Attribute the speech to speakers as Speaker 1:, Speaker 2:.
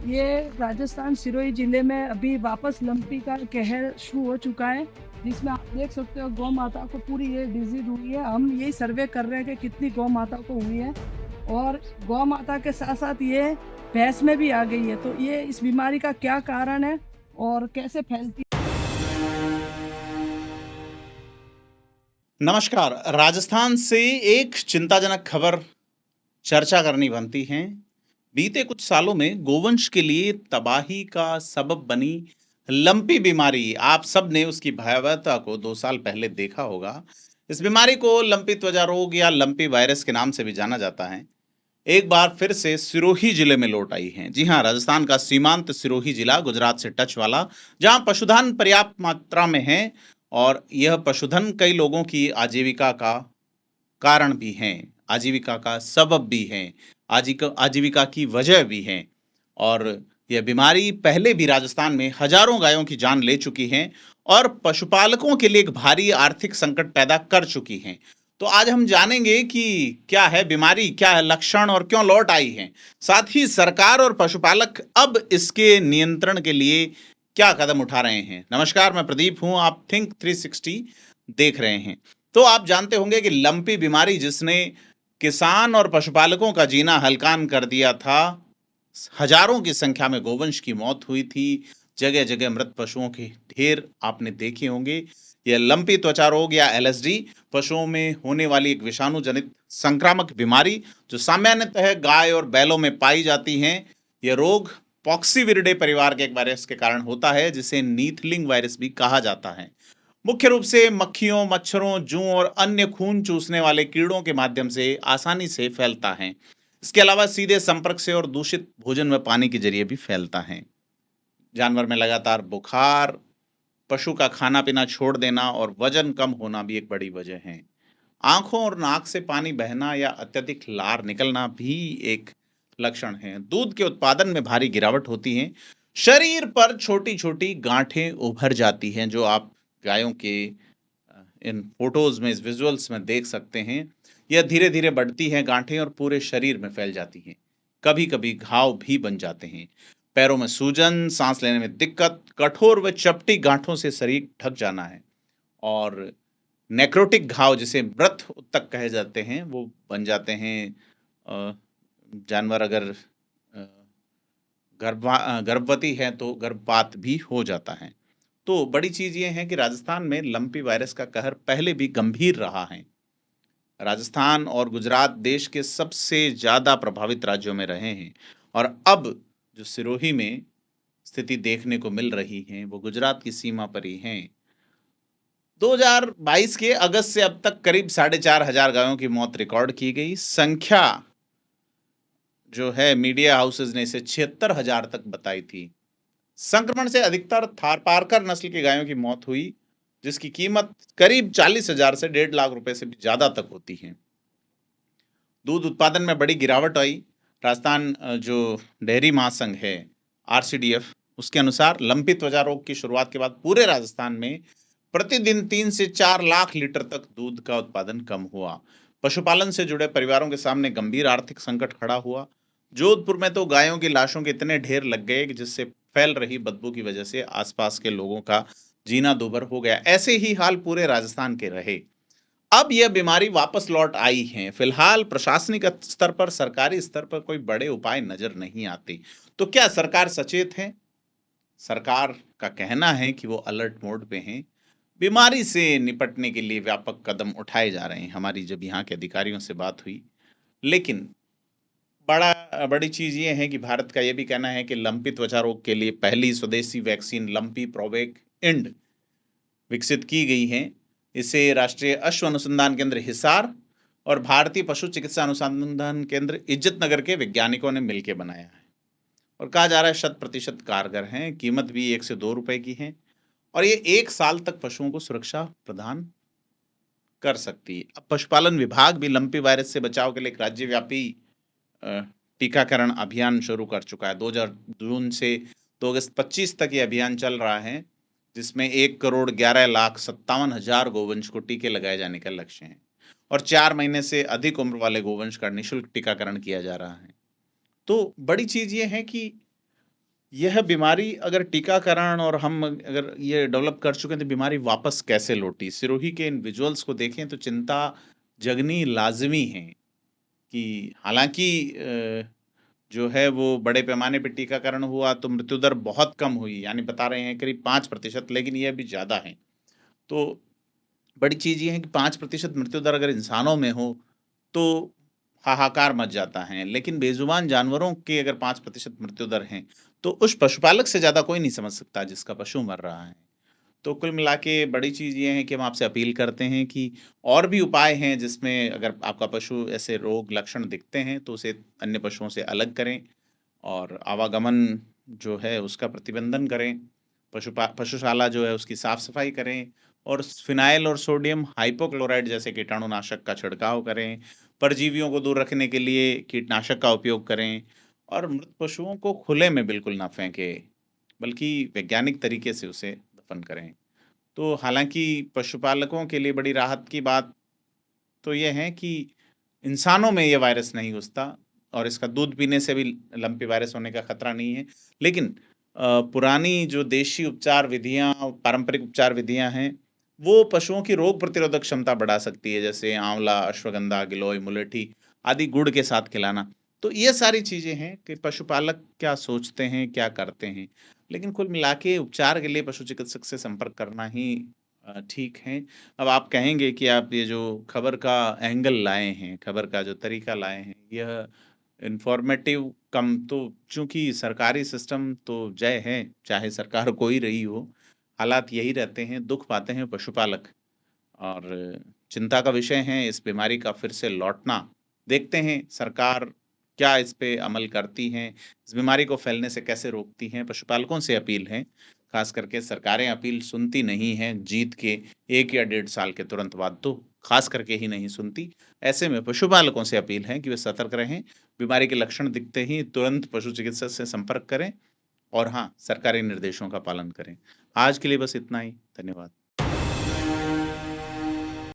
Speaker 1: ये राजस्थान सिरोही जिले में अभी वापस लंपी का कहर शुरू हो चुका है, जिसमें आप देख सकते हो गौ माता को पूरी ये डिजीज हुई है। हम यही सर्वे कर रहे हैं कि कितनी गौ माता को हुई है, और गौ माता के साथ साथ ये भैंस में भी आ गई है। तो ये इस बीमारी का क्या कारण है और कैसे फैलती
Speaker 2: नमस्कार। राजस्थान से एक चिंताजनक खबर चर्चा करनी बनती है। बीते कुछ सालों में गोवंश के लिए तबाही का सबब बनी लंपी बीमारी, आप सब ने उसकी भयावहता को 2 साल पहले देखा होगा। इस बीमारी को लंपी त्वचा रोग या लंपी वायरस के नाम से भी जाना जाता है। एक बार फिर से सिरोही जिले में लौट आई है। जी हाँ, राजस्थान का सीमांत सिरोही जिला, गुजरात से टच वाला, जहाँ पशुधन पर्याप्त मात्रा में है और यह पशुधन कई लोगों की आजीविका का कारण भी हैं, आजीविका का सबब भी हैं, आजीविका की वजह भी हैं। और यह बीमारी पहले भी राजस्थान में हजारों गायों की जान ले चुकी है और पशुपालकों के लिए एक भारी आर्थिक संकट पैदा कर चुकी है। तो आज हम जानेंगे कि क्या है बीमारी, क्या है लक्षण और क्यों लौट आई है। साथ ही सरकार और पशुपालक अब इसके नियंत्रण के लिए क्या कदम उठा रहे हैं। नमस्कार, मैं प्रदीप हूं, आप थिंक 360 देख रहे हैं। तो आप जानते होंगे कि लंपी बीमारी जिसने किसान और पशुपालकों का जीना हलकान कर दिया था, हजारों की संख्या में गोवंश की मौत हुई थी, जगह जगह मृत पशुओं के ढेर आपने देखे होंगे। यह लंपी त्वचा रोग या एलएसडी पशुओं में होने वाली एक विषाणु जनित संक्रामक बीमारी जो सामान्यतः गाय और बैलों में पाई जाती हैं। यह रोग पॉक्सीविरिडे परिवार के एक वायरस के कारण होता है, जिसे नीथलिंग वायरस भी कहा जाता है। मुख्य रूप से मक्खियों, मच्छरों, जूं और अन्य खून चूसने वाले कीड़ों के माध्यम से आसानी से फैलता है। इसके अलावा सीधे संपर्क से और दूषित भोजन व पानी के जरिए भी फैलता है। जानवर में लगातार बुखार, पशु का खाना पीना छोड़ देना और वजन कम होना भी एक बड़ी वजह है। आंखों और नाक से पानी बहना या अत्यधिक लार निकलना भी एक लक्षण है। दूध के उत्पादन में भारी गिरावट होती है। शरीर पर छोटी छोटी गांठें उभर जाती हैं, जो आप गायों के इन फोटोज में, इस विजुअल्स में देख सकते हैं। यह धीरे धीरे बढ़ती हैं गांठें और पूरे शरीर में फैल जाती हैं। कभी कभी घाव भी बन जाते हैं। पैरों में सूजन, सांस लेने में दिक्कत, कठोर व चपटी गांठों से शरीर ढक जाना है। और नेक्रोटिक घाव, जिसे मृत ऊतक कहे जाते हैं, वो बन जाते हैं। जानवर अगर गर्भवती है तो गर्भपात भी हो जाता है। तो बड़ी चीज ये है कि राजस्थान में लंपी वायरस का कहर पहले भी गंभीर रहा है। राजस्थान और गुजरात देश के सबसे ज्यादा प्रभावित राज्यों में रहे हैं, और अब जो सिरोही में स्थिति देखने को मिल रही है वो गुजरात की सीमा पर ही है। 2022 के अगस्त से अब तक करीब 4,500 गायों की मौत रिकॉर्ड की गई। संख्या जो है, मीडिया हाउसेज ने इसे 76,000 तक बताई थी। संक्रमण से अधिकतर थारपारकर नस्ल की गायों की मौत हुई, जिसकी कीमत करीब 40,000 से 1.5 लाख रुपए से भी ज्यादा तक होती है। दूध उत्पादन में बड़ी गिरावट आई। राजस्थान जो डेयरी महासंघ है, आरसीडीएफ, उसके अनुसार लंपी त्वचा रोग की शुरुआत के बाद पूरे राजस्थान में प्रतिदिन 3 से 4 लाख लीटर तक दूध का उत्पादन कम हुआ। पशुपालन से जुड़े परिवारों के सामने गंभीर आर्थिक संकट खड़ा हुआ। जोधपुर में तो गायों की लाशों के इतने ढेर लग गए कि जिससे फैल रही बदबू की वजह से आसपास के लोगों का जीना दूभर हो गया। ऐसे ही हाल पूरे राजस्थान के रहे। अब यह बीमारी वापस लौट आई है। फिलहाल प्रशासनिक स्तर पर, सरकारी स्तर पर कोई बड़े उपाय नजर नहीं आते। तो क्या सरकार सचेत है? सरकार का कहना है कि वो अलर्ट मोड पे हैं। बीमारी से निपटने के लिए व्यापक कदम उठाए जा रहे हैं। हमारी जब यहाँ के अधिकारियों से बात हुई, लेकिन बड़ी चीज ये है कि भारत का ये भी कहना है कि लंपी त्वचा रोग के लिए पहली स्वदेशी वैक्सीन लंपी प्रोवेक इंड विकसित की गई है। इसे राष्ट्रीय अश्व अनुसंधान केंद्र हिसार और भारतीय पशु चिकित्सा अनुसंधान केंद्र इज्जतनगर के वैज्ञानिकों ने मिलकर बनाया है, और कहा जा रहा है 100% कारगर है। कीमत भी 1 से 2 रुपए की है, और ये 1 साल तक पशुओं को सुरक्षा प्रदान कर सकती है। अब पशुपालन विभाग भी लंपी वायरस से बचाव के लिए एक राज्यव्यापी टीकाकरण अभियान शुरू कर चुका है। 2000 जून से 2 अगस्त 25 तक ये अभियान चल रहा है, जिसमें 1,11,57,000 गोवंश को टीके लगाए जाने का लक्ष्य है, और 4 महीने से अधिक उम्र वाले गोवंश का निःशुल्क टीकाकरण किया जा रहा है। तो बड़ी चीज ये है कि यह बीमारी अगर टीकाकरण और हम अगर ये डेवलप कर चुके हैं तो बीमारी वापस कैसे लौटी? सिरोही के इन विजुअल्स को देखें तो चिंता जगनी लाज़मी है कि हालाँकि जो है वो बड़े पैमाने पे टीकाकरण हुआ तो मृत्यु दर बहुत कम हुई, यानी बता रहे हैं करीब 5%, लेकिन ये अभी ज़्यादा है। तो बड़ी चीज़ ये है कि 5% मृत्यु दर अगर इंसानों में हो, तो हाहाकार मच जाता है। लेकिन बेज़ुबान जानवरों की अगर 5% मृत्यु दर है, तो उस पशुपालक से ज़्यादा कोई नहीं समझ सकता जिसका पशु मर रहा है। तो कुल मिला के बड़ी चीज़ ये है कि हम आपसे अपील करते हैं कि और भी उपाय हैं जिसमें अगर आपका पशु ऐसे रोग लक्षण दिखते हैं, तो उसे अन्य पशुओं से अलग करें और आवागमन जो है उसका प्रतिबंधन करें। पशुशाला जो है उसकी साफ-सफाई करें और फ़िनाइल और सोडियम हाइपोक्लोराइड जैसे कीटाणुनाशक का छिड़काव करें। परजीवियों को दूर रखने के लिए कीटनाशक का उपयोग करें और मृत पशुओं को खुले में बिल्कुल ना फेंकें, बल्कि वैज्ञानिक तरीके से उसे दफ़न करें। तो हालाँकि पशुपालकों के लिए बड़ी राहत की बात तो ये है कि इंसानों में ये वायरस नहीं घुसता और इसका दूध पीने से भी लंपी वायरस होने का खतरा नहीं है। लेकिन पुरानी जो देशी उपचार विधियाँ और पारंपरिक उपचार विधियाँ हैं, वो पशुओं की रोग प्रतिरोधक क्षमता बढ़ा सकती है, जैसे आंवला, अश्वगंधा, गिलोय, मुलेठी आदि गुड़ के साथ खिलाना। तो ये सारी चीज़ें हैं कि पशुपालक क्या सोचते हैं, क्या करते हैं। लेकिन कुल मिला के उपचार के लिए पशु चिकित्सक से संपर्क करना ही ठीक है। अब आप कहेंगे कि आप ये जो खबर का एंगल लाए हैं, खबर का जो तरीका लाए हैं, यह इन्फॉर्मेटिव कम तो चूँकि सरकारी सिस्टम तो जय है, चाहे सरकार कोई रही हो, हालात यही रहते हैं, दुःख पाते हैं पशुपालक और चिंता का विषय है इस बीमारी का फिर से लौटना। देखते हैं सरकार क्या इस पे अमल करती हैं, इस बीमारी को फैलने से कैसे रोकती हैं। पशुपालकों से अपील है, ख़ास करके सरकारें अपील सुनती नहीं हैं, जीत के 1 या डेढ़ साल के तुरंत बाद तो ख़ास करके ही नहीं सुनती। ऐसे में पशुपालकों से अपील है कि वे सतर्क रहें, बीमारी के लक्षण दिखते ही तुरंत पशु चिकित्सक से संपर्क करें और हाँ, सरकारी निर्देशों का पालन करें। आज के लिए बस इतना ही, धन्यवाद।